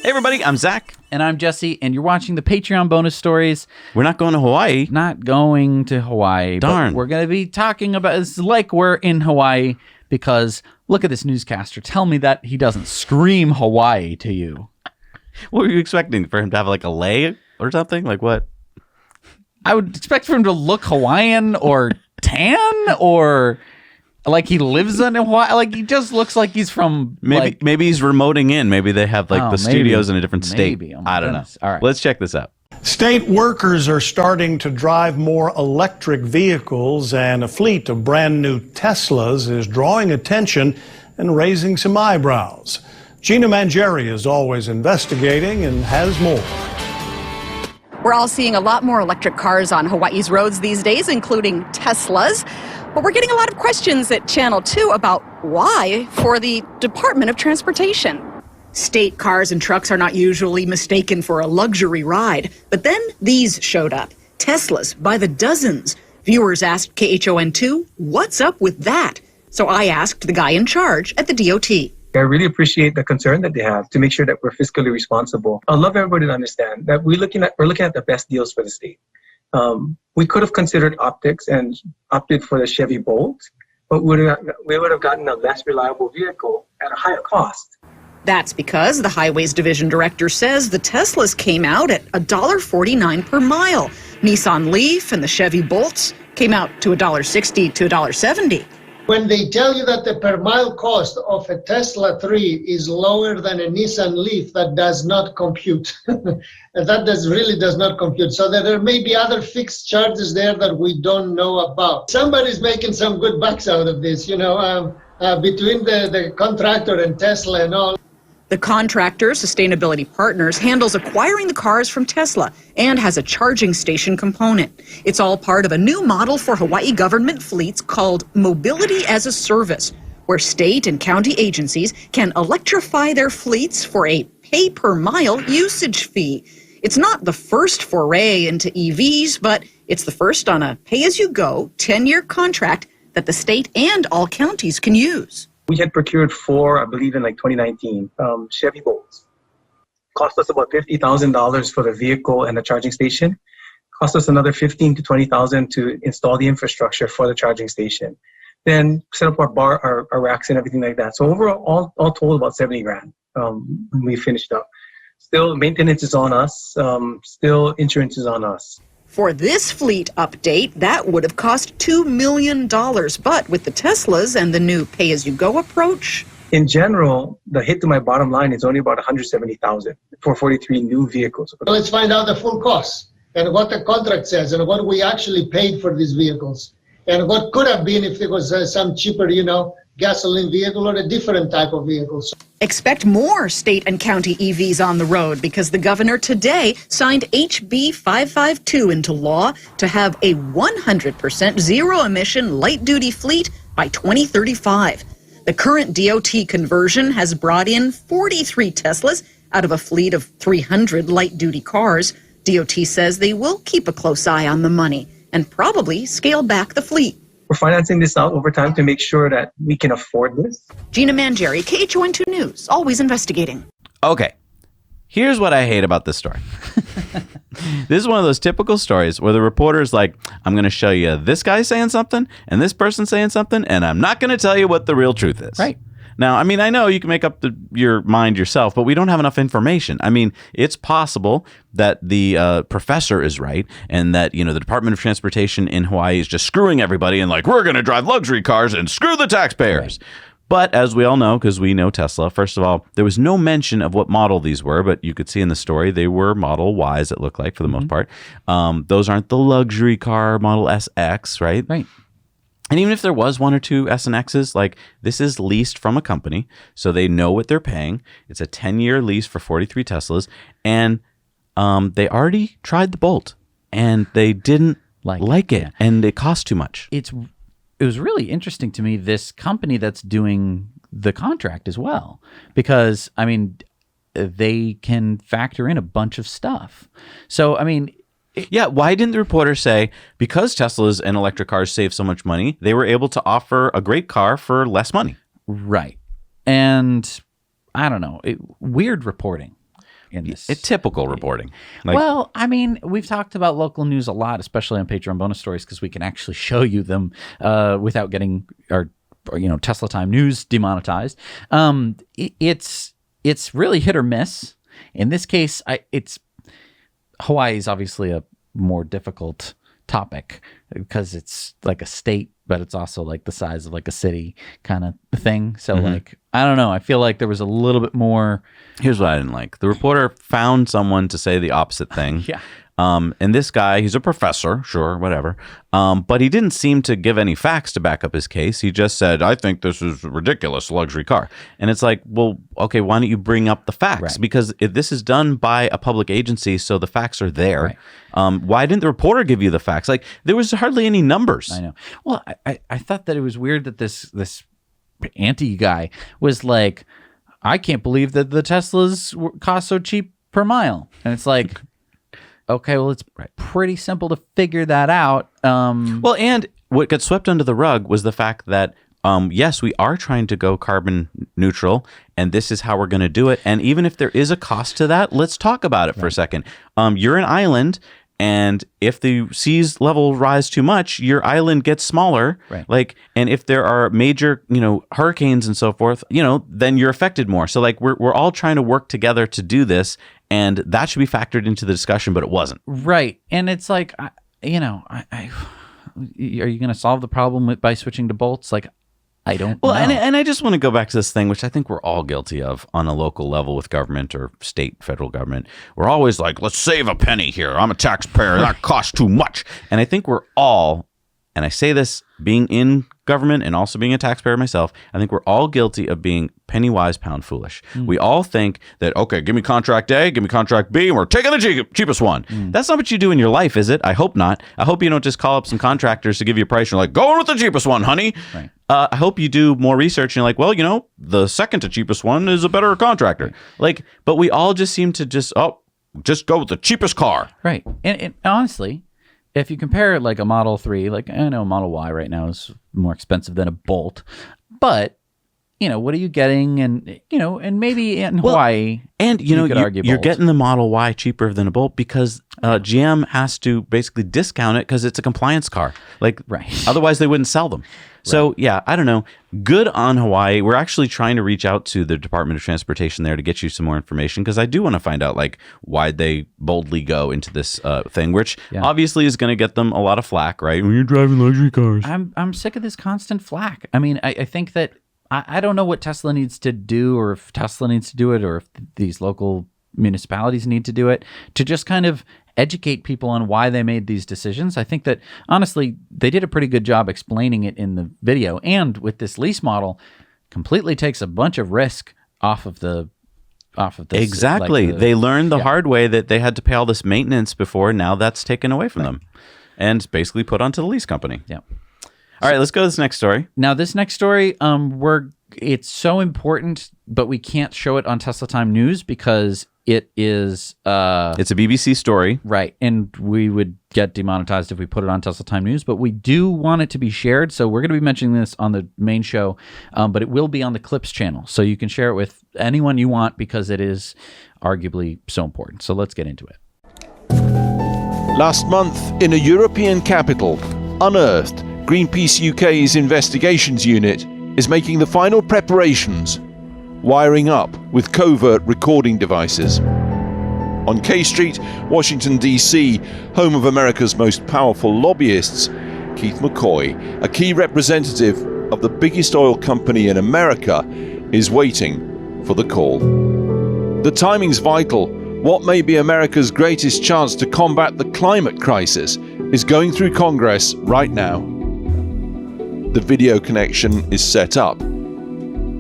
Hey everybody, I'm Zach. And I'm Jesse, and you're watching the Patreon bonus stories. We're not going to Hawaii. Not going to Hawaii. Darn. But we're going to be talking about, it's like we're in Hawaii because look at this newscaster. Tell me that he doesn't scream Hawaii to you. What were you expecting? For him to have like a lei or something? Like what? I would expect for him to look Hawaiian or tan or like he lives in Hawaii. Like he just looks like he's from Maybe he's remoting in. Maybe they have like the studios in a different state. Maybe. Oh I don't goodness. know. All right. Let's check this out. State workers are starting to drive more electric vehicles, and a fleet of brand new Teslas is drawing attention and raising some eyebrows. Gina Mangieri is always investigating and has more. We're all seeing a lot more electric cars on Hawaii's roads these days, including Teslas. But we're getting a lot of questions at Channel 2 about why for the Department of Transportation. State cars and trucks are not usually mistaken for a luxury ride. But then these showed up. Teslas by the dozens. Viewers asked KHON2, what's up with that? So I asked the guy in charge at the DOT. I really appreciate the concern that they have to make sure that we're fiscally responsible. I'd love everybody to understand that we're looking at the best deals for the state. We could have considered optics and opted for the Chevy Bolt, but we would have gotten a less reliable vehicle at a higher cost. That's because the Highways Division Director says the Teslas came out at $1.49 per mile. Nissan Leaf and the Chevy Bolts came out to $1.60 to $1.70. When they tell you that the per mile cost of a Tesla 3 is lower than a Nissan Leaf, that does not compute. Really does not compute. So there may be other fixed charges there that we don't know about. Somebody's making some good bucks out of this, between the contractor and Tesla and all. The contractor, Sustainability Partners, handles acquiring the cars from Tesla and has a charging station component. It's all part of a new model for Hawaii government fleets called Mobility as a Service, where state and county agencies can electrify their fleets for a pay-per-mile usage fee. It's not the first foray into EVs, but it's the first on a pay-as-you-go 10-year contract that the state and all counties can use. We had procured 4, I believe in 2019, Chevy Bolts. Cost us about $50,000 for the vehicle and the charging station. Cost us another $15,000 to $20,000 to install the infrastructure for the charging station. Then set up our racks and everything like that. So overall, all told, about $70,000 when we finished up. Still, maintenance is on us. Still, insurance is on us. For this fleet update, that would have cost $2 million. But with the Teslas and the new pay-as-you-go approach... In general, the hit to my bottom line is only about $170,000 for 43 new vehicles. Let's find out the full cost and what the contract says and what we actually paid for these vehicles and what could have been if it was some cheaper, gasoline vehicle or a different type of vehicle. Expect more state and county EVs on the road because the governor today signed HB 552 into law to have a 100% zero-emission light-duty fleet by 2035. The current DOT conversion has brought in 43 Teslas out of a fleet of 300 light-duty cars. DOT says they will keep a close eye on the money and probably scale back the fleet. We're financing this out over time to make sure that we can afford this. Gina Mangieri, KHON2 News, always investigating. Okay. Here's what I hate about this story. This is one of those typical stories where the reporter's like, I'm going to show you this guy saying something and this person saying something, and I'm not going to tell you what the real truth is. Right. Now, I know you can make up your mind yourself, but we don't have enough information. It's possible that the professor is right and that, the Department of Transportation in Hawaii is just screwing everybody and like, we're going to drive luxury cars and screw the taxpayers. Right. But as we all know, because we know Tesla, first of all, there was no mention of what model these were, but you could see in the story they were Model Ys, it looked like, for the most part. Those aren't the luxury car Model SX, right? Right. And even if there was 1 or 2 S and X's, like this is leased from a company, so they know what they're paying. It's a 10-year lease for 43 Teslas, and they already tried the Bolt, and they didn't like it, and it cost too much. It was really interesting to me, this company that's doing the contract as well, because they can factor in a bunch of stuff. So yeah, why didn't the reporter say, because Teslas and electric cars save so much money, they were able to offer a great car for less money? Right. And I don't know, weird reporting. in this. It's typical reporting. Like, Well, I mean, we've talked about local news a lot, especially on Patreon bonus stories, because we can actually show you them without getting our Tesla Time news demonetized. It's really hit or miss. In this case, Hawaii is obviously a more difficult topic because it's like a state, but it's also like the size of like a city kind of thing. So like, I don't know. I feel like there was a little bit more. here's what I didn't like. The reporter found someone to say the opposite thing. Yeah. And this guy, he's a professor, sure, whatever. But he didn't seem to give any facts to back up his case. He just said, I think this is a ridiculous luxury car. And it's like, well, okay, why don't you bring up the facts? Right. Because if this is done by a public agency, so the facts are there. Right. Why didn't the reporter give you the facts? Like, there was hardly any numbers. I know. Well, I thought that it was weird that this anti guy was like, I can't believe that the Teslas cost so cheap per mile. And it's like, okay, well, it's pretty simple to figure that out. Well, and what got swept under the rug was the fact that, yes, we are trying to go carbon neutral, and this is how we're going to do it. And even if there is a cost to that, let's talk about it for a second. You're an island, and if the seas level rise too much, your island gets smaller. Right. Like, and if there are major, hurricanes and so forth, then you're affected more. So like, we're all trying to work together to do this, and that should be factored into the discussion, but it wasn't. Right. And it's like, are you going to solve the problem by switching to bolts? Like, I don't know. And I just want to go back to this thing, which I think we're all guilty of on a local level with government or state, federal government. We're always like, let's save a penny here. I'm a taxpayer. That costs too much. And I think we're all, and I say this being in government and also being a taxpayer myself, I think we're all guilty of being penny wise, pound foolish. We all think that, okay, give me contract A, give me contract B, and we're taking the cheapest one. That's not what you do in your life, is it? I hope not. I hope you don't just call up some contractors to give you a price. You're like, going with the cheapest one, honey. Right. I hope you do more research and you're like, well, the second to cheapest one is a better contractor. Like, but we all just seem to just go with the cheapest car. Right. And honestly, if you compare like a Model 3, like I know Model Y right now is more expensive than a Bolt, but what are you getting? And, and maybe in Hawaii, and you could argue you're Bolt. getting the Model Y cheaper than a Bolt because GM has to basically discount it because it's a compliance car. Like, Right. Otherwise they wouldn't sell them. So yeah, I don't know. Good on Hawaii. We're actually trying to reach out to the Department of Transportation there to get you some more information because I do want to find out like why they boldly go into this thing, which obviously is going to get them a lot of flack, right? When you're driving luxury cars. I'm sick of this constant flack. I mean, I think that I don't know what Tesla needs to do, or if Tesla needs to do it, or if these local municipalities need to do it, to just kind of educate people on why they made these decisions. I think that honestly, they did a pretty good job explaining it in the video, and with this lease model, completely takes a bunch of risk off of this. Exactly. They learned the hard way that they had to pay all this maintenance before. Now that's taken away from them and basically put onto the lease company. Yeah. All right, let's go to this next story. Now, this next story, it's so important, but we can't show it on Tesla Time News because it is... it's a BBC story. Right, and we would get demonetized if we put it on Tesla Time News, but we do want it to be shared, so we're going to be mentioning this on the main show, but it will be on the Clips channel, so you can share it with anyone you want because it is arguably so important. So let's get into it. Last month, in a European capital, Unearthed, Greenpeace UK's investigations unit, is making the final preparations, wiring up with covert recording devices. On K Street, Washington, D.C., home of America's most powerful lobbyists, Keith McCoy, a key representative of the biggest oil company in America, is waiting for the call. The timing's vital. What may be America's greatest chance to combat the climate crisis is going through Congress right now. The video connection is set up.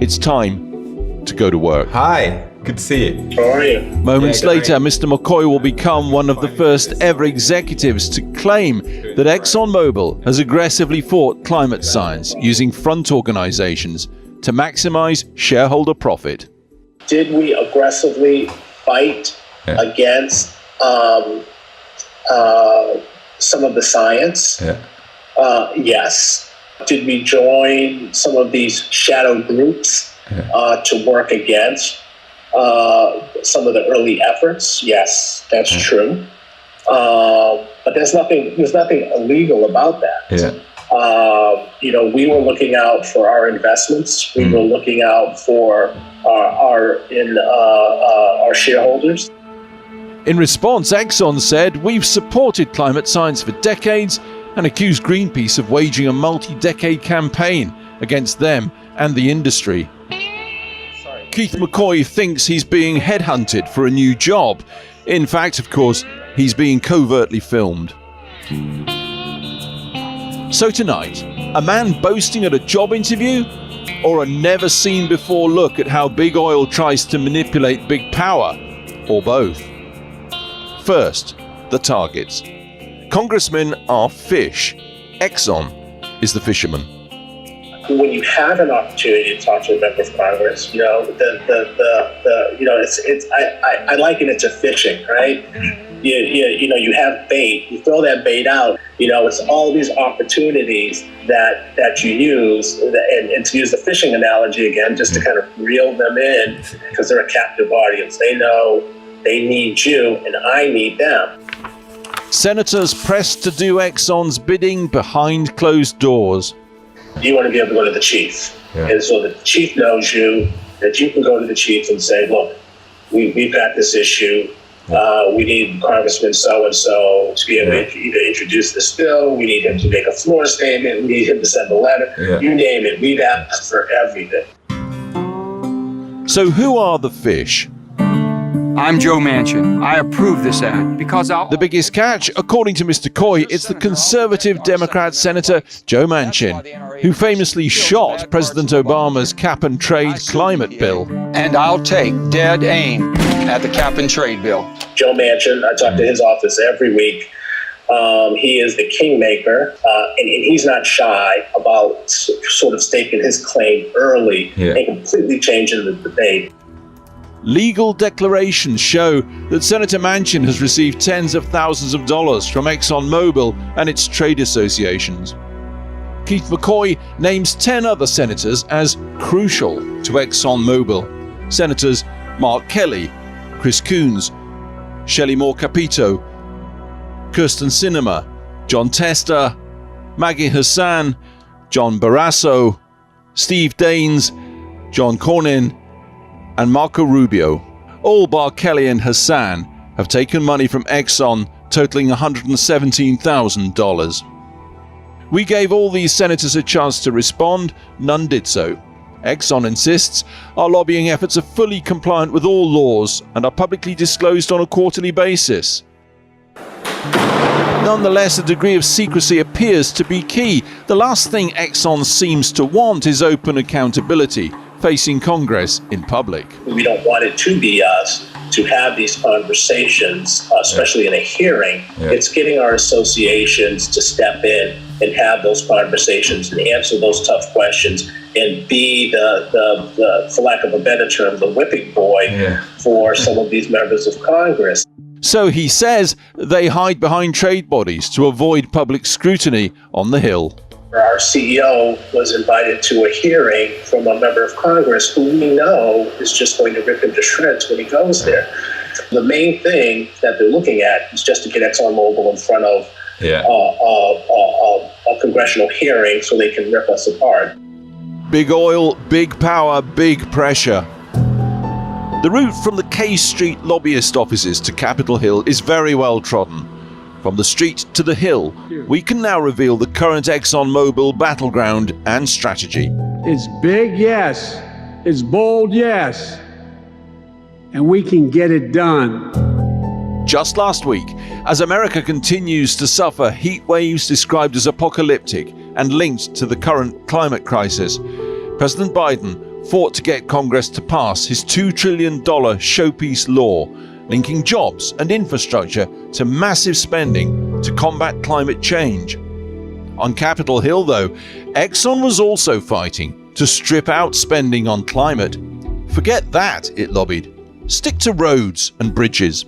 It's time to go to work. Hi, good to see you. How are you? Moments later, Mr. McCoy will become one of the first ever executives to claim that ExxonMobil has aggressively fought climate science using front organizations to maximize shareholder profit. Did we aggressively fight against some of the science? Yes. Did we join some of these shadow groups to work against some of the early efforts. Yes, that's true. But there's nothing illegal about that. Yeah. We were looking out for our investments. We were looking out for our shareholders. In response, Exxon said, "We've supported climate science for decades," and accused Greenpeace of waging a multi-decade campaign against them and the industry. Keith McCoy thinks he's being headhunted for a new job. In fact, of course, he's being covertly filmed. So tonight, a man boasting at a job interview, or a never-seen-before look at how big oil tries to manipulate big power, or both? First, the targets. Congressmen are fish. Exxon is the fisherman. When you have an opportunity to talk to a member of Congress, I liken it to fishing, right? You have bait, you throw that bait out, it's all these opportunities that you use, and to use the fishing analogy again, just to kind of reel them in, because they're a captive audience. They know they need you and I need them. Senators pressed to do Exxon's bidding behind closed doors. You want to be able to go to the chief. Yeah. And so the chief knows you, that you can go to the chief and say, look, we've got this issue. We need Congressman so-and-so to be able to either introduce this bill. We need him to make a floor statement. We need him to send a letter. Yeah. You name it. We've asked for everything. So who are the fish? I'm Joe Manchin. I approve this act because The biggest catch, according to Mr. Coy, it's the conservative Democrat Senator Joe Manchin, who famously shot President Obama's cap-and-trade climate bill. And I'll take dead aim at the cap-and-trade bill. Joe Manchin, I talk to his office every week. He is the kingmaker, and he's not shy about sort of staking his claim early and completely changing the debate. Legal declarations show that Senator Manchin has received tens of thousands of dollars from ExxonMobil and its trade associations. Keith McCoy names 10 other senators as crucial to ExxonMobil. Senators Mark Kelly, Chris Coons, Shelley Moore Capito, Kirsten Sinema, John Tester, Maggie Hassan, John Barrasso, Steve Daines, John Cornyn, and Marco Rubio. All bar Kelly and Hassan have taken money from Exxon totaling $117,000. We gave all these senators a chance to respond. None did so. Exxon insists our lobbying efforts are fully compliant with all laws and are publicly disclosed on a quarterly basis. Nonetheless, a degree of secrecy appears to be key. The last thing Exxon seems to want is open accountability, facing Congress in public. We don't want it to be us to have these conversations, especially in a hearing. It's getting our associations to step in and have those conversations and answer those tough questions and be the for lack of a better term, the whipping boy for some of these members of Congress. So he says they hide behind trade bodies to avoid public scrutiny on the Hill. Our CEO was invited to a hearing from a member of Congress who we know is just going to rip him to shreds when he goes there. The main thing that they're looking at is just to get ExxonMobil in front of a congressional hearing so they can rip us apart. Big oil, big power, big pressure. The route from the K Street lobbyist offices to Capitol Hill is very well trodden. From the street to the Hill, we can now reveal the current ExxonMobil battleground and strategy. It's big, yes. It's bold, yes. And we can get it done. Just last week, as America continues to suffer heat waves described as apocalyptic and linked to the current climate crisis, President Biden fought to get Congress to pass his $2 trillion showpiece law, linking jobs and infrastructure to massive spending to combat climate change. On Capitol Hill, though, Exxon was also fighting to strip out spending on climate. Forget that, it lobbied. Stick to roads and bridges.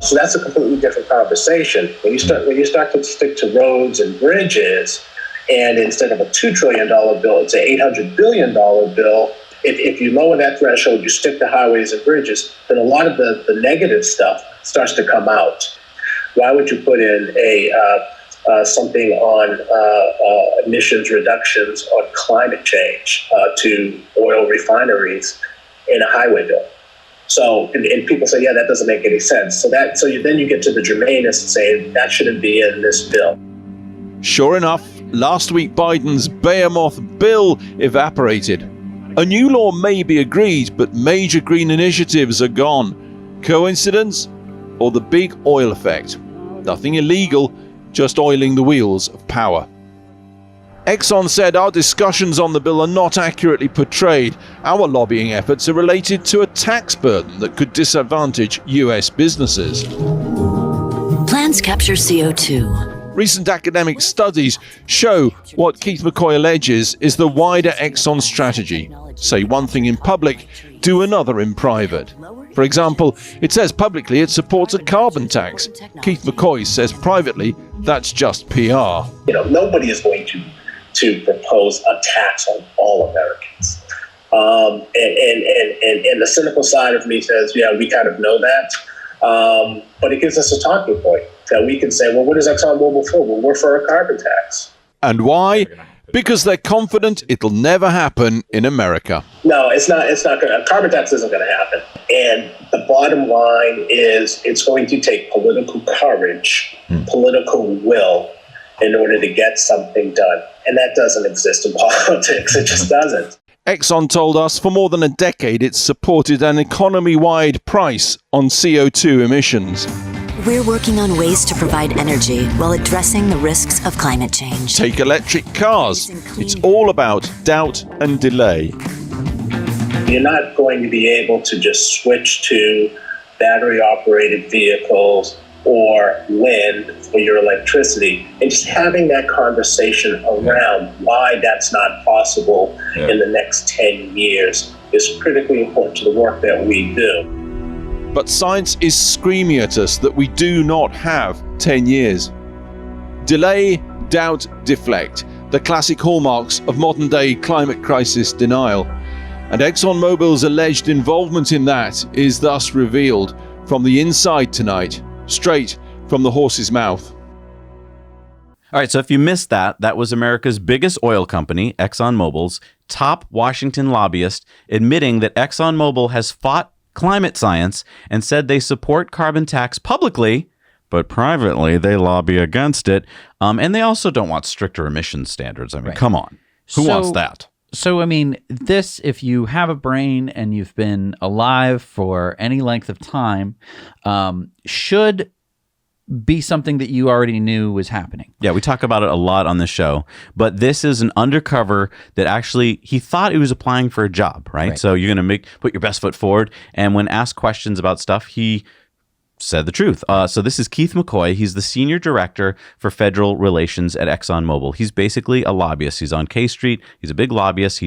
So that's a completely different conversation. When you start to stick to roads and bridges, and instead of a $2 trillion bill, it's an $800 billion bill, if you lower that threshold, you stick to highways and bridges, then a lot of the negative stuff starts to come out. Why would you put in something on emissions reductions on climate change to oil refineries in a highway bill? So, and people say, yeah, that doesn't make any sense. So then you get to the germaneness and say that shouldn't be in this bill. Sure enough, last week Biden's behemoth bill evaporated. A new law may be agreed, but major green initiatives are gone. Coincidence? Or the big oil effect? Nothing illegal, just oiling the wheels of power. Exxon said our discussions on the bill are not accurately portrayed. Our lobbying efforts are related to a tax burden that could disadvantage US businesses. Plans capture CO2. Recent academic studies show what Keith McCoy alleges is the wider Exxon strategy. Say one thing in public, do another in private. For example, it says publicly it supports a carbon tax. Keith McCoy says privately that's just PR. Nobody is going to propose a tax on all Americans. And the cynical side of me says, yeah, we kind of know that. But it gives us a talking point that we can say, well, what is ExxonMobil for? Well, we're for a carbon tax. And why? Because they're confident it'll never happen in America. No, it's not going to. A carbon tax isn't going to happen. And the bottom line is it's going to take political courage, political will, in order to get something done. And that doesn't exist in politics. It just doesn't. Exxon told us for more than a decade it's supported an economy-wide price on CO2 emissions. We're working on ways to provide energy while addressing the risks of climate change. Take electric cars. It's all about doubt and delay. You're not going to be able to just switch to battery-operated vehicles or wind for your electricity. And just having that conversation around why that's not possible in the next 10 years is critically important to the work that we do. But science is screaming at us that we do not have 10 years. Delay, doubt, deflect, the classic hallmarks of modern-day climate crisis denial. And ExxonMobil's alleged involvement in that is thus revealed from the inside tonight, straight from the horse's mouth. All right, so if you missed that, that was America's biggest oil company, ExxonMobil's top Washington lobbyist, admitting that ExxonMobil has fought climate science and said they support carbon tax publicly, but privately they lobby against it. And they also don't want stricter emission standards. I mean, come on. Who wants that? So, I mean, this, if you have a brain and you've been alive for any length of time, should be something that you already knew was happening. Yeah, we talk about it a lot on the show, but this is an undercover that actually he thought he was applying for a job, right? So you're going to put your best foot forward, and when asked questions about stuff, he said the truth. So this is Keith McCoy. He's the senior director for federal relations at ExxonMobil. He's basically a lobbyist. He's on K Street. He's a big lobbyist. He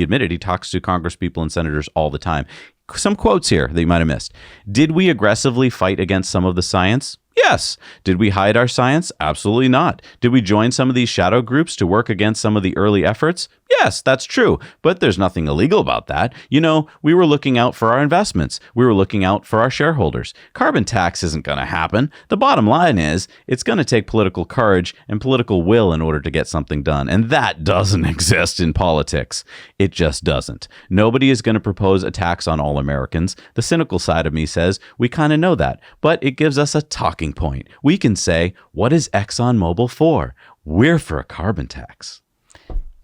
admitted he talks to congresspeople and senators all the time. Some quotes here that you might have missed. Did we aggressively fight against some of the science? Yes. Did we hide our science? Absolutely not. Did we join some of these shadow groups to work against some of the early efforts? Yes, that's true. But there's nothing illegal about that. You know, we were looking out for our investments. We were looking out for our shareholders. Carbon tax isn't going to happen. The bottom line is it's going to take political courage and political will in order to get something done. And that doesn't exist in politics. It just doesn't. Nobody is going to propose a tax on all Americans. The cynical side of me says we kind of know that, but it gives us a talking point. We can say, what is ExxonMobil for? We're for a carbon tax.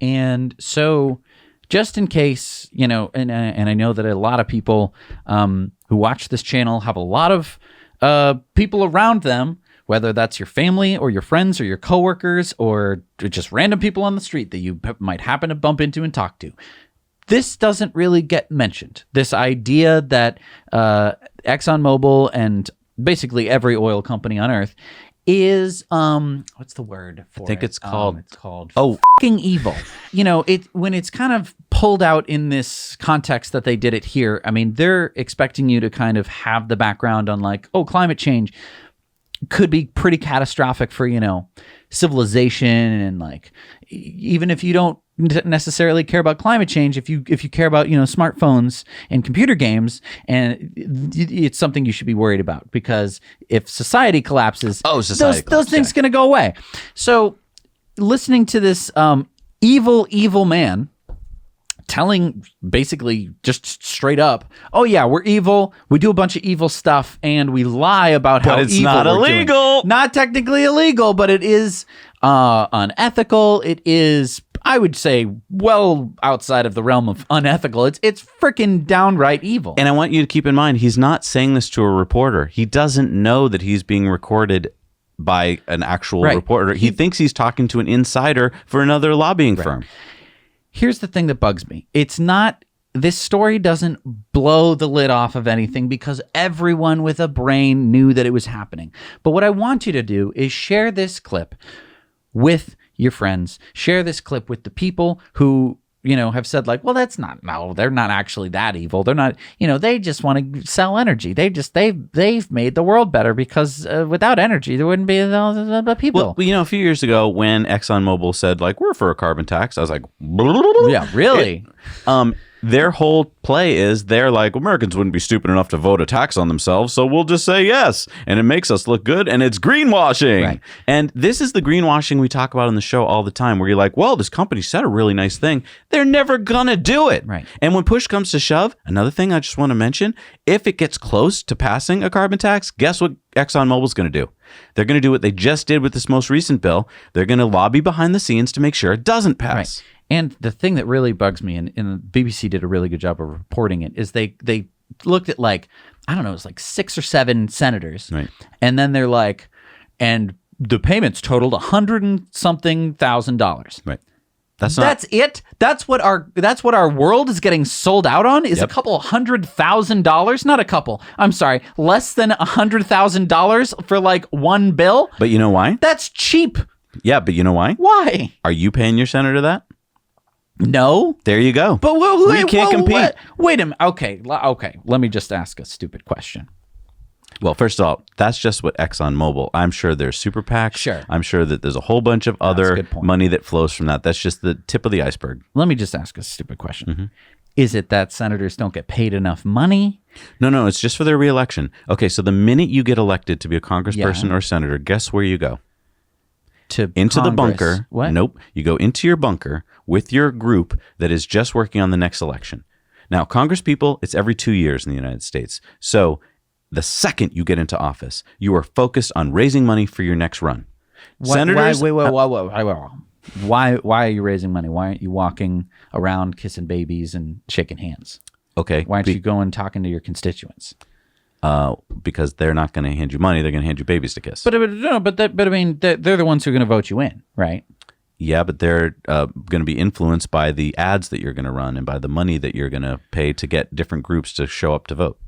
And so just in case, you know, and I know that a lot of people who watch this channel have a lot of people around them, whether that's your family or your friends or your coworkers or just random people on the street that you might happen to bump into and talk to. This doesn't really get mentioned. This idea that ExxonMobil and basically every oil company on earth is what's the word for it? I think it's called fucking evil. You know, when it's kind of pulled out in this context that they did it here, I mean, they're expecting you to kind of have the background on like, oh, climate change. could be pretty catastrophic for, civilization. And like, even if you don't necessarily care about climate change, if you care about, smartphones and computer games, and it's something you should be worried about, because if society collapses, those things going to go away. So listening to this evil man telling basically just straight up, oh yeah, we're evil, we do a bunch of evil stuff, and we lie about how it's evil not we're illegal. doing. Not technically illegal, but it is unethical. It is, I would say, well outside of the realm of unethical. It's freaking downright evil. And I want you to keep in mind, he's not saying this to a reporter. He doesn't know that he's being recorded by an actual reporter. He thinks he's talking to an insider for another lobbying firm. Here's the thing that bugs me. This story doesn't blow the lid off of anything, because everyone with a brain knew that it was happening. But what I want you to do is share this clip with your friends. Share this clip with the people who, have said like, well, they're not actually that evil. They're not, they just want to sell energy. They've made the world better, because without energy, there wouldn't be the people. Well, a few years ago when ExxonMobil said like, we're for a carbon tax, I was like, yeah, really? Their whole play is they're like, Americans wouldn't be stupid enough to vote a tax on themselves, so we'll just say yes, and it makes us look good, and it's greenwashing. Right. And this is the greenwashing we talk about on the show all the time, where you're like, well, this company said a really nice thing. They're never gonna do it. Right. And when push comes to shove, another thing I just want to mention, if it gets close to passing a carbon tax, guess what ExxonMobil's going to do? They're going to do what they just did with this most recent bill. They're going to lobby behind the scenes to make sure it doesn't pass. Right. And the thing that really bugs me, and the BBC did a really good job of reporting it, is they looked at like, I don't know, it was like 6 or 7 senators. Right. And then they're like, and the payments totaled $100-something thousand. Right. That's it. That's what our world is getting sold out on, is a couple $100,000. Not a couple. I'm sorry, less than $100,000 for like one bill. But you know why? That's cheap. Yeah, but you know why? Why? Are you paying your senator that? No. There you go. But we can't compete. Wait a minute. Okay. Let me just ask a stupid question. Well, first of all, that's just what ExxonMobil. I'm sure there's super PACs. Sure. I'm sure that there's a whole bunch of other money that flows from that. That's just the tip of the iceberg. Let me just ask a stupid question. Is it that senators don't get paid enough money? No, it's just for their reelection. Okay, so the minute you get elected to be a congressperson or senator, guess where you go? Into the bunker. What? Nope. You go into your bunker with your group that is just working on the next election. Now, Congress people, it's every 2 years in the United States. So the second you get into office, you are focused on raising money for your next run. Senators, wait. Why are you raising money? Why aren't you walking around kissing babies and shaking hands? Okay. Why aren't you going talking to your constituents? Because they're not going to hand you money; they're going to hand you babies to kiss. But I mean, they're the ones who are going to vote you in, right? Yeah, but they're going to be influenced by the ads that you're going to run and by the money that you're going to pay to get different groups to show up to vote.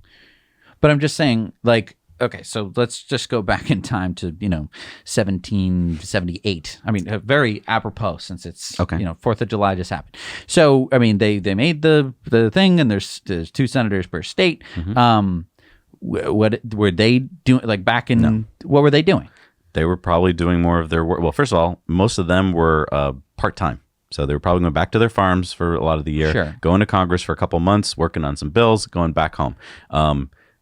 But I'm just saying, like, okay, so let's just go back in time to 1778. I mean, very apropos, since it's 4th of July just happened. So I mean, they made the thing, and there's 2 senators per state. What were they doing? Like back in, what were they doing? They were probably doing more of their work. Well, first of all, most of them were part-time. So they were probably going back to their farms for a lot of the year, going to Congress for a couple months, working on some bills, going back home.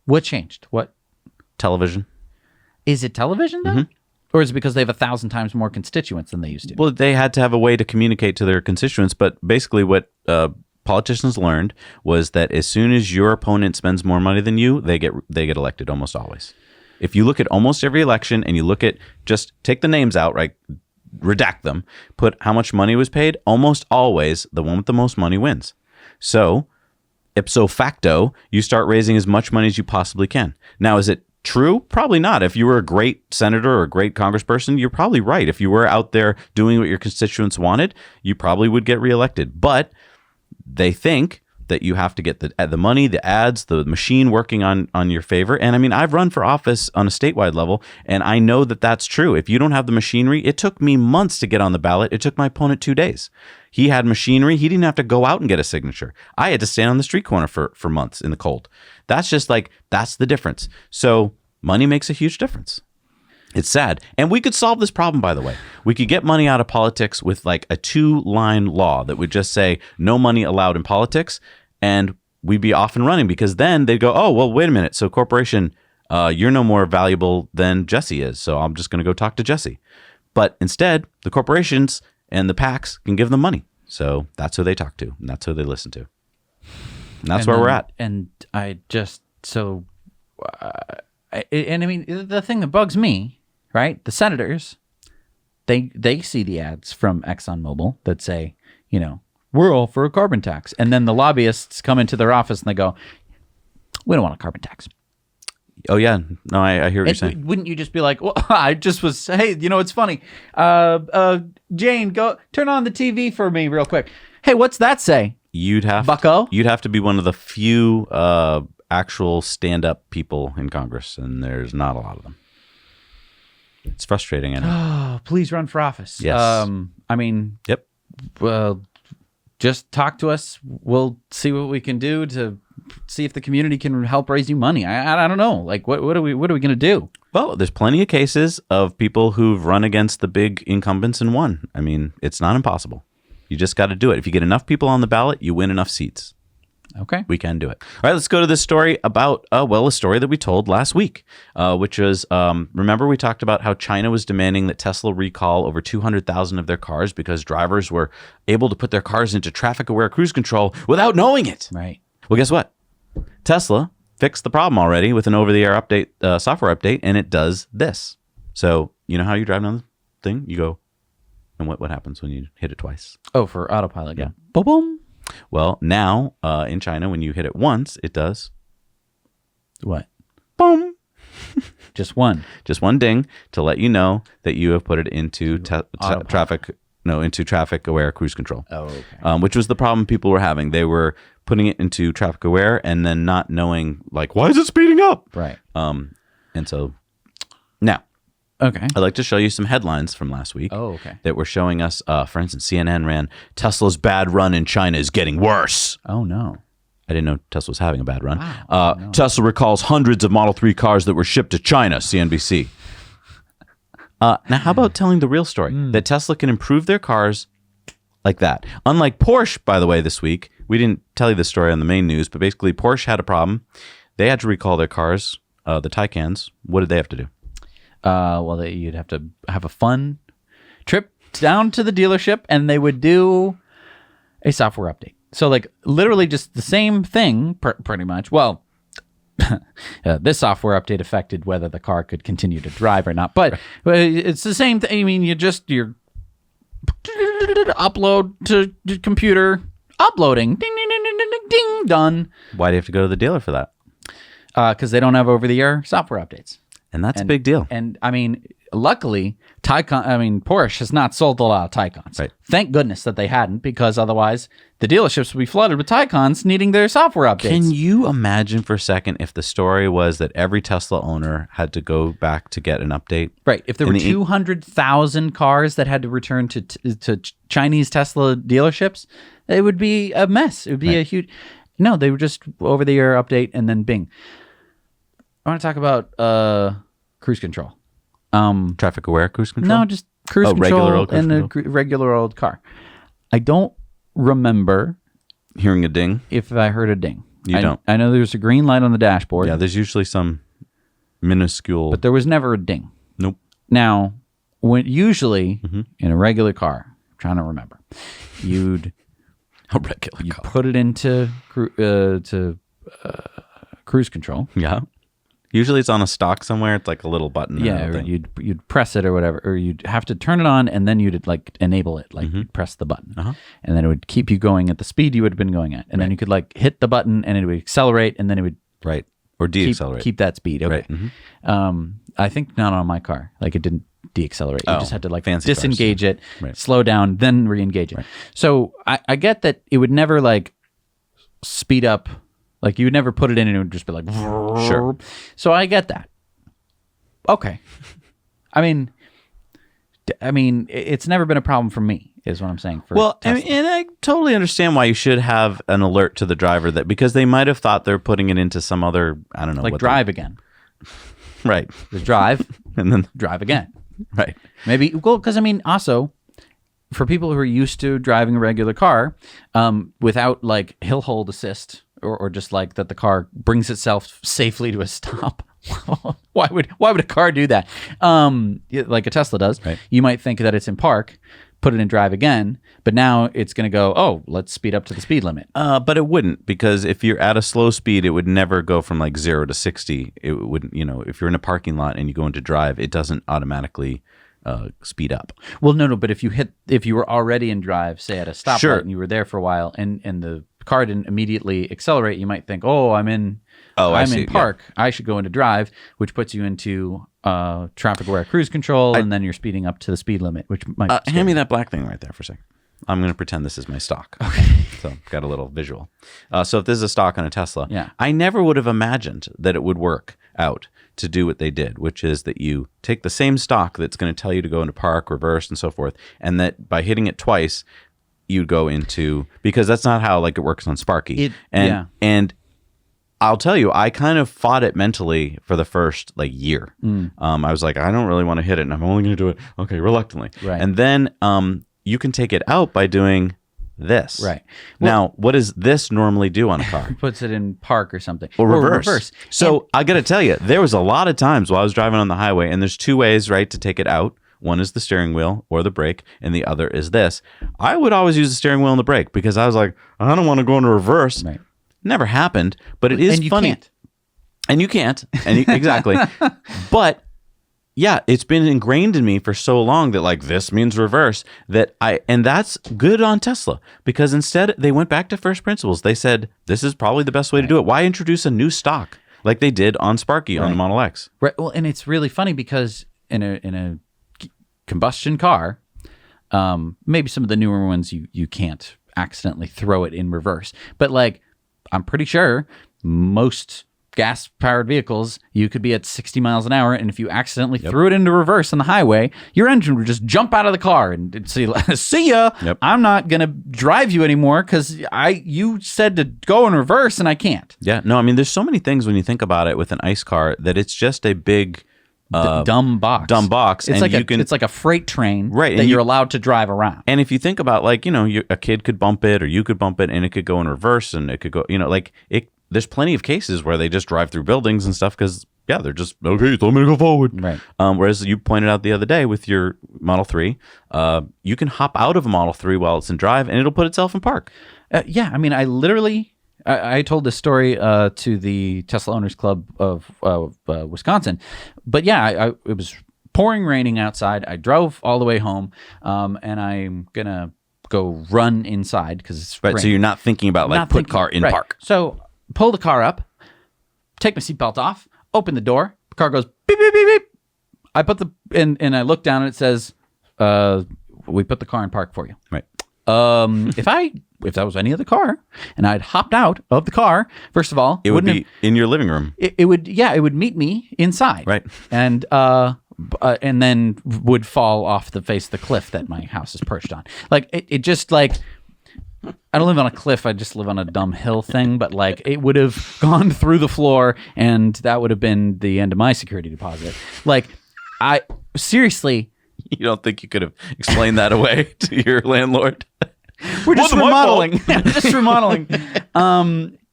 What changed? What? Television. Is it television then? Or is it because they have 1,000 times more constituents than they used to? Well, they had to have a way to communicate to their constituents. But basically what politicians learned was that as soon as your opponent spends more money than you, they get elected almost always. If you look at almost every election and you look at, just take the names out, right? Redact them, put how much money was paid, almost always the one with the most money wins. So ipso facto, you start raising as much money as you possibly can. Now, is it true? Probably not. If you were a great senator or a great congressperson, you're probably right. If you were out there doing what your constituents wanted, you probably would get reelected. But they think that you have to get the money, the ads, the machine working on your favor. And I mean, I've run for office on a statewide level, and I know that that's true. If you don't have the machinery, it took me months to get on the ballot. It took my opponent 2 days. He had machinery. He didn't have to go out and get a signature. I had to stand on the street corner for months in the cold. That's just like, that's the difference. So money makes a huge difference. It's sad. And we could solve this problem, by the way. We could get money out of politics with like a 2-line law that would just say no money allowed in politics, and we'd be off and running, because then they'd go, oh, well, wait a minute. So corporation, you're no more valuable than Jesse is. So I'm just going to go talk to Jesse. But instead, the corporations and the PACs can give them money. So that's who they talk to, and that's who they listen to. And that's where we're at. And I just, so, and I mean, the thing that bugs me, right? The senators, they see the ads from ExxonMobil that say, you know, we're all for a carbon tax. And then the lobbyists come into their office and they go, we don't want a carbon tax. Oh, yeah. No, I hear what you're saying. Wouldn't you just be like, well, I just was, hey, you know, it's funny. Jane, go turn on the TV for me real quick. Hey, what's that say? Bucko? You'd have to be one of the few actual stand-up people in Congress, and there's not a lot of them. It's frustrating. I know. Oh, please run for office. Yes. I mean, yep. Well, just talk to us. We'll see what we can do to see if the community can help raise you money. I don't know. Like, what are we going to do? Well, there's plenty of cases of people who've run against the big incumbents and won. I mean, it's not impossible. You just got to do it. If you get enough people on the ballot, you win enough seats. Okay. We can do it. All right, let's go to this story about, a story that we told last week, which was, remember we talked about how China was demanding that Tesla recall over 200,000 of their cars because drivers were able to put their cars into traffic-aware cruise control without knowing it. Right. Well, guess what? Tesla fixed the problem already with an over-the-air update, software update, and it does this. So you know how you drive down the thing? You go, and what happens when you hit it twice? Oh, for autopilot. Yeah. Boom, boom. Well, now in China, when you hit it once, it does what? Boom. Just one ding to let you know that you have put it into traffic-aware cruise control. Oh, okay. Which was the problem people were having. They were putting it into traffic-aware and then not knowing, like, why is it speeding up? Right. And so now. Okay. I'd like to show you some headlines from last week. Oh, okay. That were showing us, for instance, CNN ran, Tesla's bad run in China is getting worse. Oh, no. I didn't know Tesla was having a bad run. Wow. No. Tesla recalls hundreds of Model 3 cars that were shipped to China, CNBC. Now, how about telling the real story? That Tesla can improve their cars like that. Unlike Porsche, by the way, this week, we didn't tell you this story on the main news, but basically Porsche had a problem. They had to recall their cars, the Taycans. What did they have to do? Well, you'd have to have a fun trip down to the dealership, and they would do a software update. So, like, literally just the same thing, pretty much. Well, this software update affected whether the car could continue to drive or not, but it's the same thing. I mean, you're upload to computer, uploading, ding, ding, ding, ding, ding, ding, done. Why do you have to go to the dealer for that? Because they don't have over-the-air software updates. And that's a big deal. And I mean, luckily, Porsche has not sold a lot of Taycans. Right. Thank goodness that they hadn't, because otherwise the dealerships would be flooded with Taycans needing their software updates. Can you imagine for a second if the story was that every Tesla owner had to go back to get an update? Right. If there were 200,000 cars that had to return to Chinese Tesla dealerships, it would be a mess. It would be a huge... No, they were just over-the-air update and then bing. I want to talk about cruise control. Traffic-aware cruise control? No, just cruise control regular old cruise in a regular old car. I don't remember hearing a ding. If I heard a ding. You don't? I know there's a green light on the dashboard. Yeah, there's usually some minuscule... But there was never a ding. Nope. Now, usually in a regular car, I'm trying to remember, you'd... A regular you car. Put it into cruise control. Yeah. Usually it's on a stock somewhere. It's like a little button. Yeah, or you'd press it or whatever, or you'd have to turn it on and then you'd like enable it, like you'd press the button, and then it would keep you going at the speed you would have been going at, and then you could like hit the button and it would accelerate, and then it would or de-accelerate. Keep that speed. Okay. Right. I think not on my car. Like it didn't de-accelerate. You just had to like disengage cars. it, slow down, then re-engage it. Right. So I get that it would never like speed up. Like you would never put it in and it would just be like, sure. So I get that. Okay. I mean, it's never been a problem for me, is what I'm saying. And I totally understand why you should have an alert to the driver, that because they might have thought they're putting it into some other, I don't know, like drive again. Right. Just drive And then, drive again. right. Maybe, well, because I mean, also for people who are used to driving a regular car, without like hill hold assist or just like that the car brings itself safely to a stop. Why would a car do that? Like a Tesla does. Right. You might think that it's in park, put it in drive again, but now it's going to go, oh, let's speed up to the speed limit. But it wouldn't, because if you're at a slow speed, it would never go from like 0 to 60. It wouldn't, if you're in a parking lot and you go into drive, it doesn't automatically speed up. Well, no, but if you were already in drive, say at a stoplight, Sure. and you were there for a while, and the car didn't immediately accelerate, you might think, oh, I'm in park. Yeah. I should go into drive, which puts you into traffic-aware cruise control, and then you're speeding up to the speed limit, which might hand me that black thing right there for a second. I'm going to pretend this is my stock. Okay. So got a little visual. So if this is a stock on a Tesla, yeah. I never would have imagined that it would work out to do what they did, which is that you take the same stock that's going to tell you to go into park, reverse, and so forth, and that by hitting it twice, you go into, because that's not how like it works on Sparky. And I'll tell you, I kind of fought it mentally for the first like year. I was like, I don't really want to hit it, and I'm only going to do it, reluctantly. Right. And then you can take it out by doing this. Right. Now, what does this normally do on a car? Puts it in park or something. Or reverse. So I got to tell you, there was a lot of times while I was driving on the highway, and there's two ways, right, to take it out. One is the steering wheel or the brake, and the other is this. I would always use the steering wheel and the brake because I was like, I don't want to go into reverse. Right. Never happened, but it is and you funny. Can't. And you can't. Exactly. But yeah, it's been ingrained in me for so long that like this means reverse, and that's good on Tesla, because instead they went back to first principles. They said, this is probably the best way to do it. Why introduce a new stock like they did on Sparky on the Model X? Right. Well, and it's really funny because in a combustion car, maybe some of the newer ones you can't accidentally throw it in reverse, but like I'm pretty sure most gas-powered vehicles, you could be at 60 miles an hour, and if you accidentally threw it into reverse on the highway, your engine would just jump out of the car and say, see ya, I'm not going to drive you anymore because you said to go in reverse and I can't. Yeah, no, I mean, there's so many things when you think about it with an ICE car that it's just a big... dumb box. and It's like it's like a freight train, right? That you're allowed to drive around. And if you think about like a kid could bump it, or you could bump it, and it could go in reverse, and it could go like it. There's plenty of cases where they just drive through buildings and stuff because they're just okay. Tell me to go forward, right? Whereas you pointed out the other day with your Model 3, you can hop out of a Model 3 while it's in drive, and it'll put itself in park. Yeah, I mean, I literally. I told this story to the Tesla Owners Club of Wisconsin, but yeah, it was pouring raining outside. I drove all the way home, and I'm gonna go run inside because it's right. raining. So you're not thinking about put car in park. So pull the car up, take my seatbelt off, open the door. The car goes beep beep beep beep. I put and I look down and it says, "We put the car in park for you." Right. If that was any other car and I'd hopped out of the car, first of all, it would be in your living room. It would meet me inside. Right. And then would fall off the face of the cliff that my house is perched on. Like it just like, I don't live on a cliff. I just live on a dumb hill thing, but like it would have gone through the floor and that would have been the end of my security deposit. Like I seriously. You don't think you could have explained that away to your landlord? We're just remodeling. Just remodeling.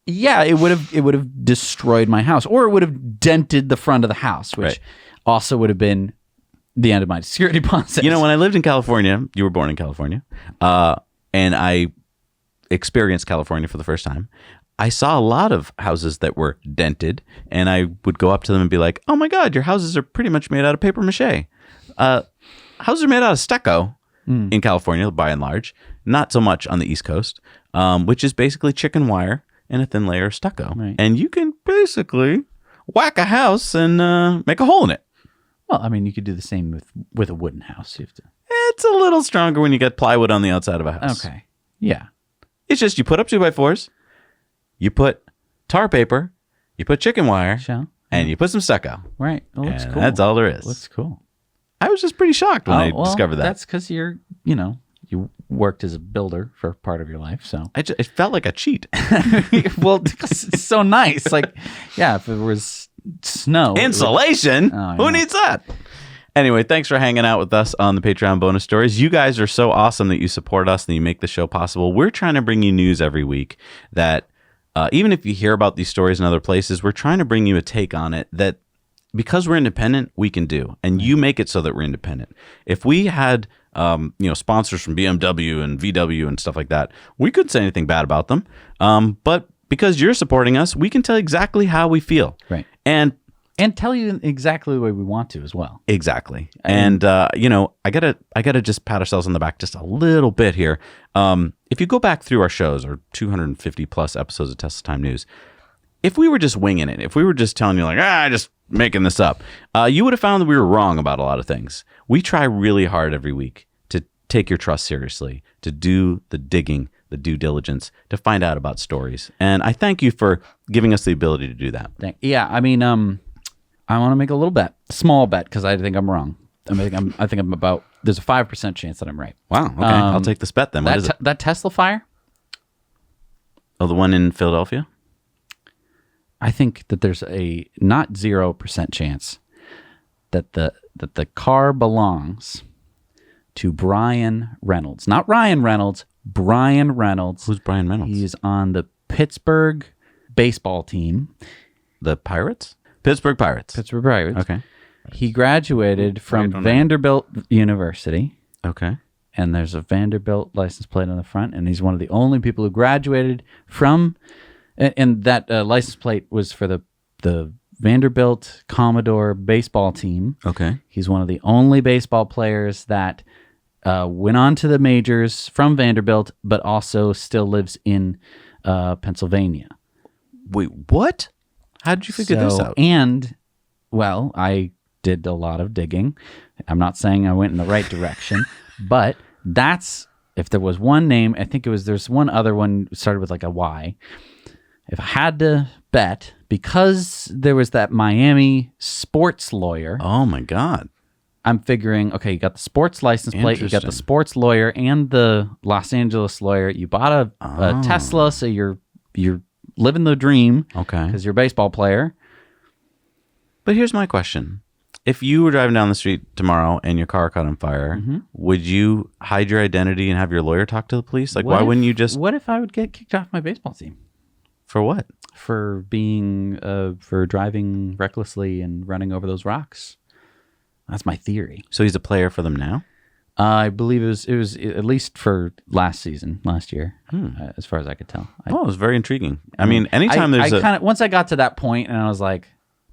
Yeah, it would have destroyed my house, or it would have dented the front of the house, which also would have been the end of my security deposit. When I lived in California, you were born in California, and I experienced California for the first time. I saw a lot of houses that were dented, and I would go up to them and be like, "Oh my God, your houses are pretty much made out of paper mache." Houses are made out of stucco in California, by and large. Not so much on the East Coast, which is basically chicken wire and a thin layer of stucco. Right. And you can basically whack a house and make a hole in it. Well, I mean, you could do the same with a wooden house. You have to. It's a little stronger when you get plywood on the outside of a house. Okay. Yeah. It's just you put up 2x4s, you put tar paper, you put chicken wire, and you put some stucco. Right. Well, that's cool. That's all there is. Looks cool. I was just pretty shocked when I discovered that. That's because you worked as a builder for part of your life, so it felt like a cheat. Well, because it's so nice. Like, yeah, if it was snow. Insulation? Oh, I Who know. needs that? Anyway, thanks for hanging out with us on the Patreon bonus stories. You guys are so awesome that you support us and you make the show possible. We're trying to bring you news every week that even if you hear about these stories in other places, we're trying to bring you a take on it that because we're independent, we can do. And you make it so that we're independent. If we had sponsors from BMW and VW and stuff like that, we couldn't say anything bad about them. But because you're supporting us, we can tell exactly how we feel. Right. And tell you exactly the way we want to as well. Exactly. And I gotta just pat ourselves on the back just a little bit here. If you go back through our shows, our 250 plus episodes of Tesla Time News, if we were just winging it, if we were just telling you like, just making this up, you would have found that we were wrong about a lot of things. We try really hard every week to take your trust seriously, to do the digging, the due diligence, to find out about stories. And I thank you for giving us the ability to do that. Yeah, I mean, I want to make a little bet, small bet, because I think I'm wrong. I think I'm about. There's a 5% chance that I'm right. Wow. Okay, I'll take this bet then. What is it? That Tesla fire? Oh, the one in Philadelphia? I think that there's a not 0% chance that the car belongs to Brian Reynolds, not Ryan Reynolds. Brian Reynolds. Who's Brian Reynolds? He's on the Pittsburgh baseball team. The Pirates? Pittsburgh Pirates. Pittsburgh Pirates. Okay. He graduated from Vanderbilt University. Okay. And there's a Vanderbilt license plate on the front, and he's one of the only people who graduated from, and that license plate was for the Vanderbilt Commodore baseball team. Okay. He's one of the only baseball players that went on to the majors from Vanderbilt, but also still lives in Pennsylvania. Wait, what? How did you figure this out? And, well, I did a lot of digging. I'm not saying I went in the right direction, but that's, if there was one name, I think there's one other one started with like a Y. If I had to bet, because there was that Miami sports lawyer. Oh my God. I'm figuring, okay, you got the sports license plate, you got the sports lawyer and the Los Angeles lawyer. You bought a Tesla, so you're living the dream. Okay. Because you're a baseball player. But here's my question. If you were driving down the street tomorrow and your car caught on fire, would you hide your identity and have your lawyer talk to the police? Like, why wouldn't you just... What if I would get kicked off my baseball team? For what? For being, for driving recklessly and running over those rocks. That's my theory. So he's a player for them now? I believe it was at least for last year, as far as I could tell. It was very intriguing. I mean, anytime there's once I got to that point and I was like,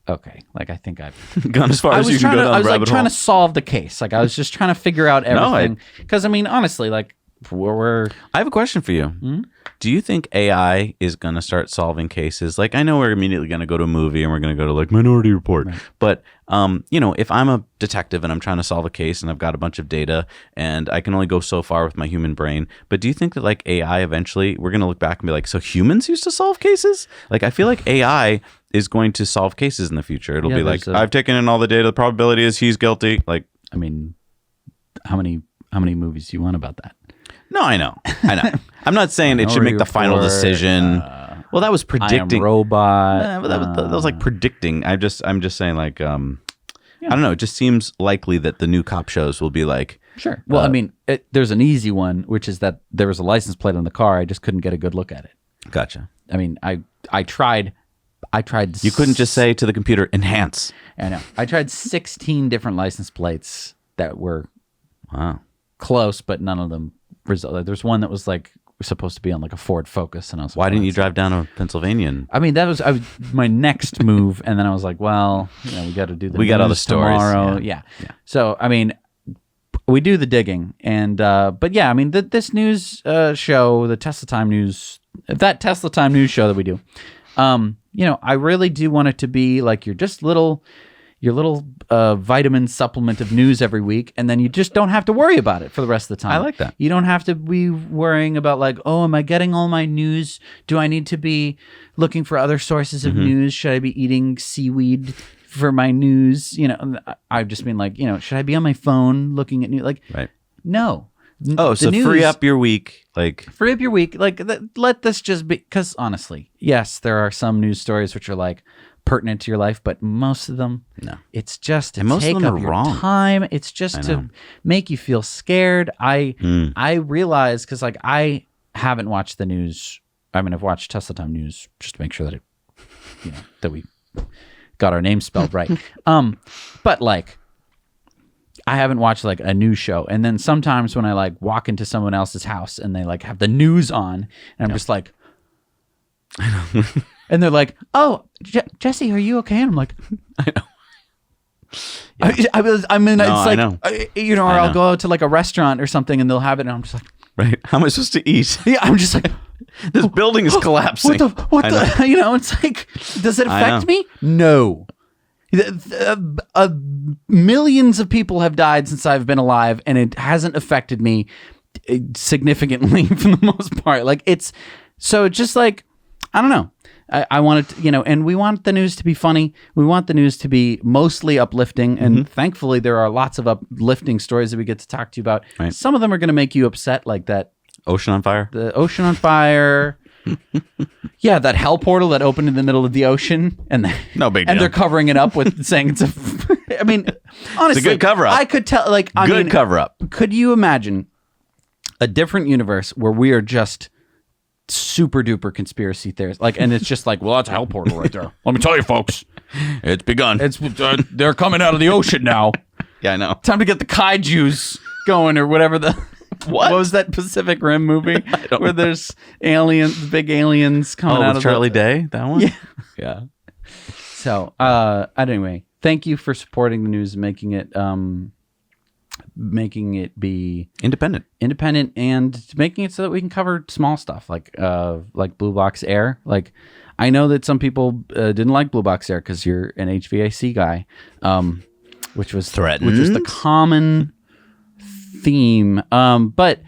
okay, like I think I've gone as far as you can go down the rabbit hole. I was trying to solve the case. Like I was just trying to figure out everything. Because I mean, honestly, like I have a question for you. Do you think AI is going to start solving cases? Like, I know we're immediately going to go to a movie and we're going to go to like Minority Report. Right. But, if I'm a detective and I'm trying to solve a case and I've got a bunch of data and I can only go so far with my human brain, but do you think that like AI eventually, we're going to look back and be like, so humans used to solve cases? Like, I feel like AI is going to solve cases in the future. It'll be like, I've taken in all the data. The probability is he's guilty. Like, I mean, how many movies do you want about that? No, I know. I'm not saying it should make the final decision. Well, that was predicting. I Am Robot. That was like predicting. I'm just saying like, I don't know. It just seems likely that the new cop shows will be like. Sure. Well, I mean, there's an easy one, which is that there was a license plate on the car. I just couldn't get a good look at it. Gotcha. I mean, I tried. You couldn't just say to the computer, enhance. I know. I tried 16 different license plates that were close, but none of them. There's one that was like supposed to be on like a Ford Focus, and I was. Why didn't you drive down to Pennsylvania? I mean, that was my next move, and then I was like, well, we got to do the. We got other stories tomorrow. Yeah. So I mean, we do the digging, and but yeah, I mean, this news show, the Tesla Time News, that Tesla Time News show that we do, I really do want it to be like your little vitamin supplement of news every week, and then you just don't have to worry about it for the rest of the time. I like that. You don't have to be worrying about like, oh, am I getting all my news? Do I need to be looking for other sources of news? Should I be eating seaweed for my news? I've just been like, should I be on my phone looking at news? Like, right. No. Oh, so free up your week. Free up your week. Like, let this just be, because honestly, yes, there are some news stories which are like, pertinent to your life, but most of them, No. it's just to And most of take them up are your wrong. time. It's just to make you feel scared. I realize, because like I haven't watched the news. I mean, I've watched Tesla Time News just to make sure that that we got our names spelled right. But like, I haven't watched like a news show. And then sometimes when I like walk into someone else's house and they like have the news on, and I'm just like, and they're like, "Oh, Jesse, are you okay?" And I'm like, I know. I mean, No, it's I like, know. or I I'll know. go out to like a restaurant or something and they'll have it. And I'm just like, Right. How am I supposed to eat? yeah, I'm just like, This building is collapsing. what I the, know. you know, it's like, does it I affect know. me? No. Millions of people have died since I've been alive, and it hasn't affected me significantly for the most part. Like it's just like, I don't know. I want it, and we want the news to be funny. We want the news to be mostly uplifting. And thankfully there are lots of uplifting stories that we get to talk to you about. Right. Some of them are going to make you upset, like that. Ocean on fire. The ocean on fire. Yeah, that hell portal that opened in the middle of the ocean, and No big and deal. they're covering it up with saying it's a. I mean, honestly, good cover-up. I could tell. Like, I Good mean, cover up. Could you imagine a different universe where we are just super duper conspiracy theorists? Like, and it's just like, well, that's a hell portal right there. Let me tell you, folks, It's begun. it's they're coming out of the ocean now. Yeah, I know. Time to get the kaijus going, or whatever the. What? was that Pacific Rim movie where there's aliens, big aliens coming out with of Charlie Day? That one? Yeah. Yeah. So, anyway, thank you for supporting the news, and making it be Independent. and making it so that we can cover small stuff like Blue Box Air. Like, I know that some people didn't like Blue Box Air because you're an HVAC guy, which was the common theme. But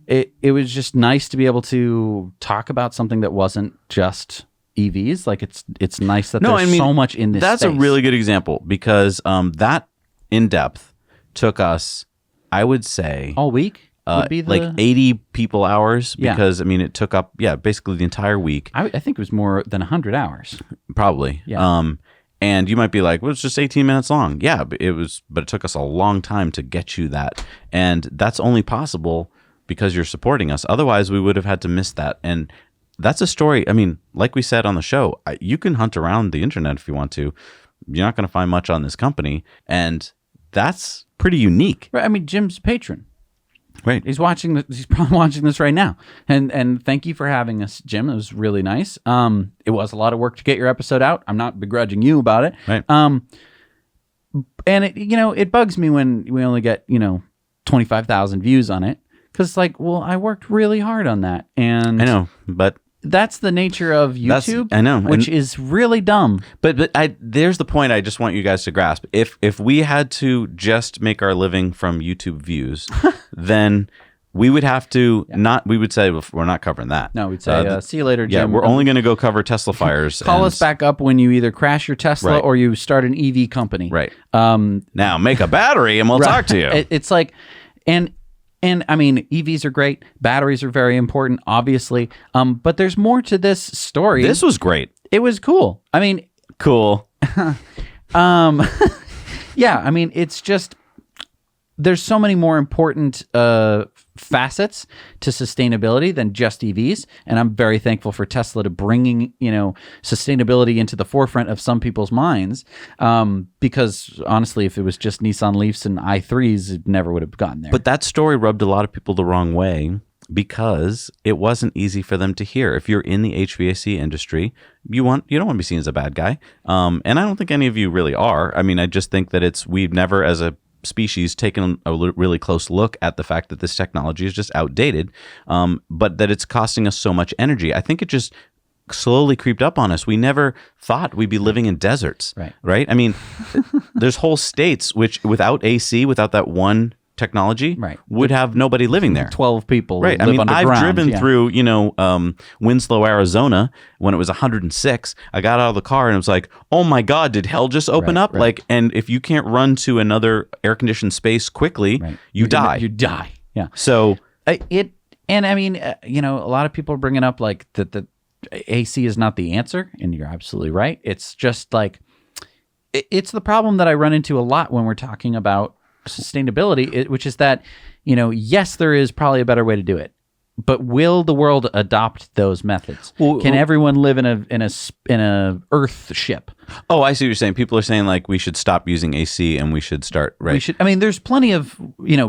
it was just nice to be able to talk about something that wasn't just EVs. Like it's nice that there's so much in this That's space. a really good example because that in depth took us, I would say, all week would be like 80 people hours Yeah. because it took up basically the entire week. I think it was more than 100 hours. Probably. Yeah. And you might be like, well, it's just 18 minutes long. Yeah, but it took us a long time to get you that. And that's only possible because you're supporting us. Otherwise, we would have had to miss that. And that's a story. I mean, like we said on the show, you can hunt around the internet if you want to. You're not going to find much on this company. And that's pretty unique. Right. I mean, Jim's a patron. Right. He's watching. He's probably watching this right now. And thank you for having us, Jim. It was really nice. It was a lot of work to get your episode out. I'm not begrudging you about it. Right. And it bugs me when we only get 25,000 views on it, because like, well, I worked really hard on that, and I know, but that's the nature of YouTube. I know, which is really dumb. But there's the point I just want you guys to grasp. If we had to just make our living from YouTube views, then we would have to we would say, well, we're not covering that. No, we'd say, see you later, Jim. Yeah, we're only going to go cover Tesla fires. Call us back up when you either crash your Tesla Right. or you start an EV company. Right. Now make a battery and we'll talk to you. It's like, and I mean, EVs are great. Batteries are very important, obviously. But there's more to this story. This was great. It was cool. I mean, Cool. yeah, I mean, it's just, there's so many more important facets to sustainability than just EVs. And I'm very thankful for Tesla to bringing, sustainability into the forefront of some people's minds. Because honestly, if it was just Nissan Leafs and i3s, it never would have gotten there. But that story rubbed a lot of people the wrong way because it wasn't easy for them to hear. If you're in the HVAC industry, you don't want to be seen as a bad guy. And I don't think any of you really are. I mean, I just think that we've never as a species taken a really close look at the fact that this technology is just outdated, but that it's costing us so much energy. I think it just slowly creeped up on us. We never thought we'd be living in deserts, right? I mean, there's whole states which without AC, without that one technology, would have nobody living there. 12 people Right. I live mean, underground. I've driven Yeah. through, Winslow, Arizona when it was 106. I got out of the car and it was like, oh my God, did hell just open up? right. Like, and if you can't run to another air conditioned space quickly, you die. You die. Yeah. So And I mean, a lot of people are bringing up like that AC is not the answer, and you're absolutely right. It's just like it's the problem that I run into a lot when we're talking about sustainability, which is that, yes, there is probably a better way to do it, but will the world adopt those methods? Can everyone live in a Earth ship? Oh, I see what you're saying. People are saying like we should stop using AC and we should start, right? We should. I mean, there's plenty of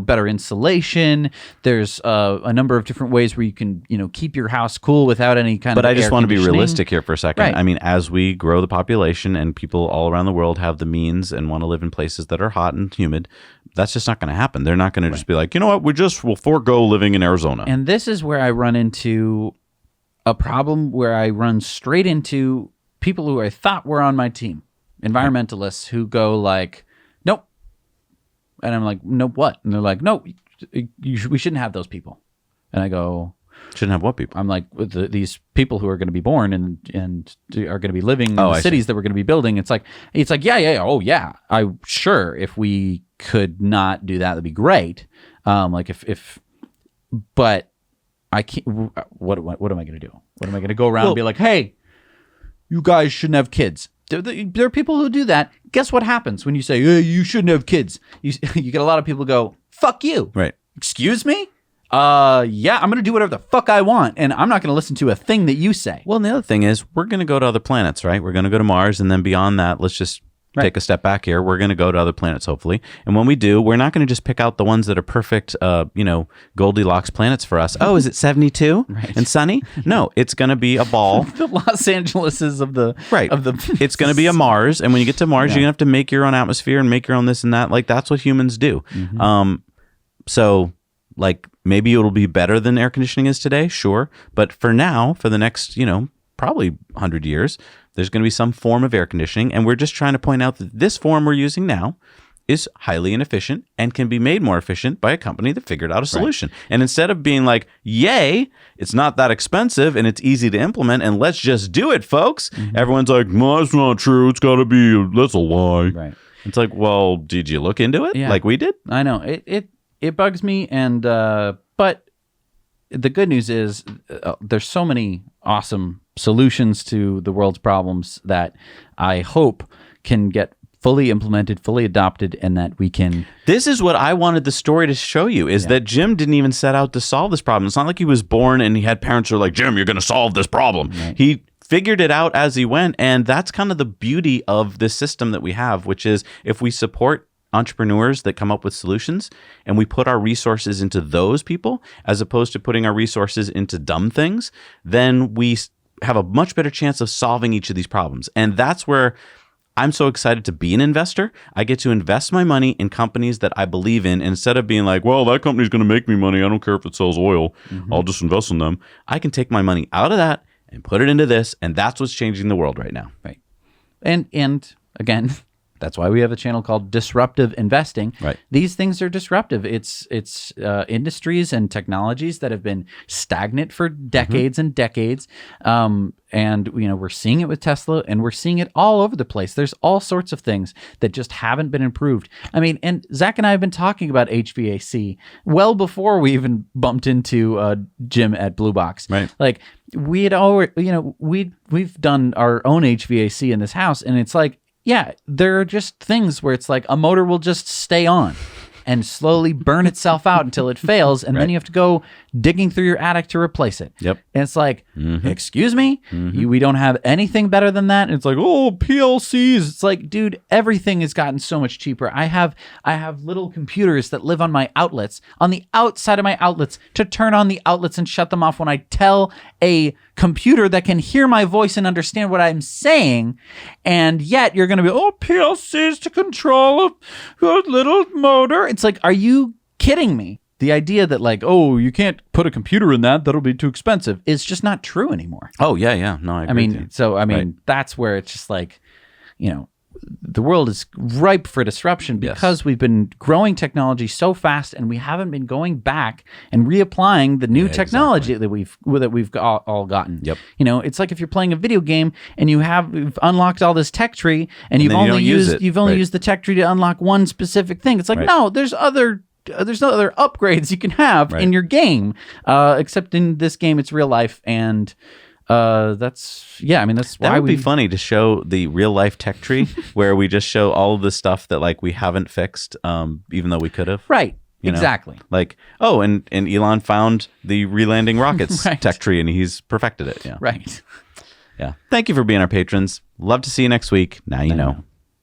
better insulation. There's a number of different ways where you can keep your house cool without any kind of. But I just air want to be conditioning. realistic here for a second. Right. I mean, as we grow the population and people all around the world have the means and want to live in places that are hot and humid, that's just not going to happen. They're not going to just be like, you know what, we'll forego living in Arizona. And this is where I run into a problem where I run straight into people who I thought were on my team, environmentalists who go like, nope. And I'm like, nope, what? And they're like, no, we shouldn't have those people. And I go, shouldn't have what people? I'm like, these people who are going to be born and are going to be living in the cities that we're going to be building. It's like, yeah. Oh yeah. Sure. If we could not do that, that'd be great. But I can't, what am I going to do? What am I going to go around and be like, hey, you guys shouldn't have kids? There are people who do that. Guess what happens when you say, hey, you shouldn't have kids? You get a lot of people go, fuck you. Right. Excuse me? Yeah, I'm going to do whatever the fuck I want, and I'm not going to listen to a thing that you say. Well, and the other thing is we're going to go to other planets, right? We're going to go to Mars, and then beyond that, let's just take a step back here. We're going to go to other planets, hopefully. And when we do, we're not going to just pick out the ones that are perfect, Goldilocks planets for us. Oh, is it 72 and sunny? No, it's going to be a ball. The Los Angeleses of the... Right. It's going to be a Mars, and when you get to Mars, you're going to have to make your own atmosphere and make your own this and that. Like, that's what humans do. Mm-hmm. So, like, maybe it'll be better than air conditioning is today, sure. But for now, for the next, probably 100 years, there's going to be some form of air conditioning. And we're just trying to point out that this form we're using now is highly inefficient and can be made more efficient by a company that figured out a solution. Right. And instead of being like, yay, it's not that expensive and it's easy to implement and let's just do it, folks. Mm-hmm. Everyone's like, no, that's not true. It's got to be, that's a lie. Right. It's like, well, did you look into it like we did? I know. It bugs me. And, but the good news is there's so many awesome solutions to the world's problems that I hope can get fully implemented, fully adopted, and that we can... This is what I wanted the story to show you, is that Jim didn't even set out to solve this problem. It's not like he was born and he had parents who were like, Jim, you're going to solve this problem. Right. He figured it out as he went, and that's kind of the beauty of this system that we have, which is if we support entrepreneurs that come up with solutions and we put our resources into those people as opposed to putting our resources into dumb things, then we have a much better chance of solving each of these problems. And that's where I'm so excited to be an investor. I get to invest my money in companies that I believe in instead of being like, well, that company's going to make me money. I don't care if it sells oil. Mm-hmm. I'll just invest in them. I can take my money out of that and put it into this. And that's what's changing the world right now. Right. And again, that's why we have a channel called Disruptive Investing. Right. These things are disruptive. It's industries and technologies that have been stagnant for decades and decades. And we're seeing it with Tesla, and we're seeing it all over the place. There's all sorts of things that just haven't been improved. I mean, and Zach and I have been talking about HVAC well before we even bumped into Jim at Blue Box. Right. Like we had already, we've done our own HVAC in this house, and it's like, yeah, there are just things where it's like a motor will just stay on and slowly burn itself out until it fails, and then you have to go digging through your attic to replace it. Yep. And it's like, excuse me? We don't have anything better than that? And it's like, oh, PLCs. It's like, dude, everything has gotten so much cheaper. I have little computers that live on my outlets, on the outside of my outlets, to turn on the outlets and shut them off when I tell a computer that can hear my voice and understand what I'm saying. And yet you're going to be, PLCs to control a little motor. It's like, are you kidding me? The idea that like, you can't put a computer in that'll be too expensive, is just not true anymore. Oh, yeah. No, I agree with you. Right. That's where it's just like, the world is ripe for disruption because we've been growing technology so fast, and we haven't been going back and reapplying the new technology that we've all gotten. Yep. It's like if you're playing a video game and you've unlocked all this tech tree, and you've only used the tech tree to unlock one specific thing. It's like, no, there's no other upgrades you can have in your game, except in this game it's real life, and That's I mean, that's That why would be funny to show the real life tech tree where we just show all of the stuff that like we haven't fixed, even though we could have. Right. You know? Exactly. Like, oh, and Elon found the relanding rockets Right. tech tree and he's perfected it. Yeah. Right. Yeah. Thank you for being our patrons. Love to see you next week. Now you know.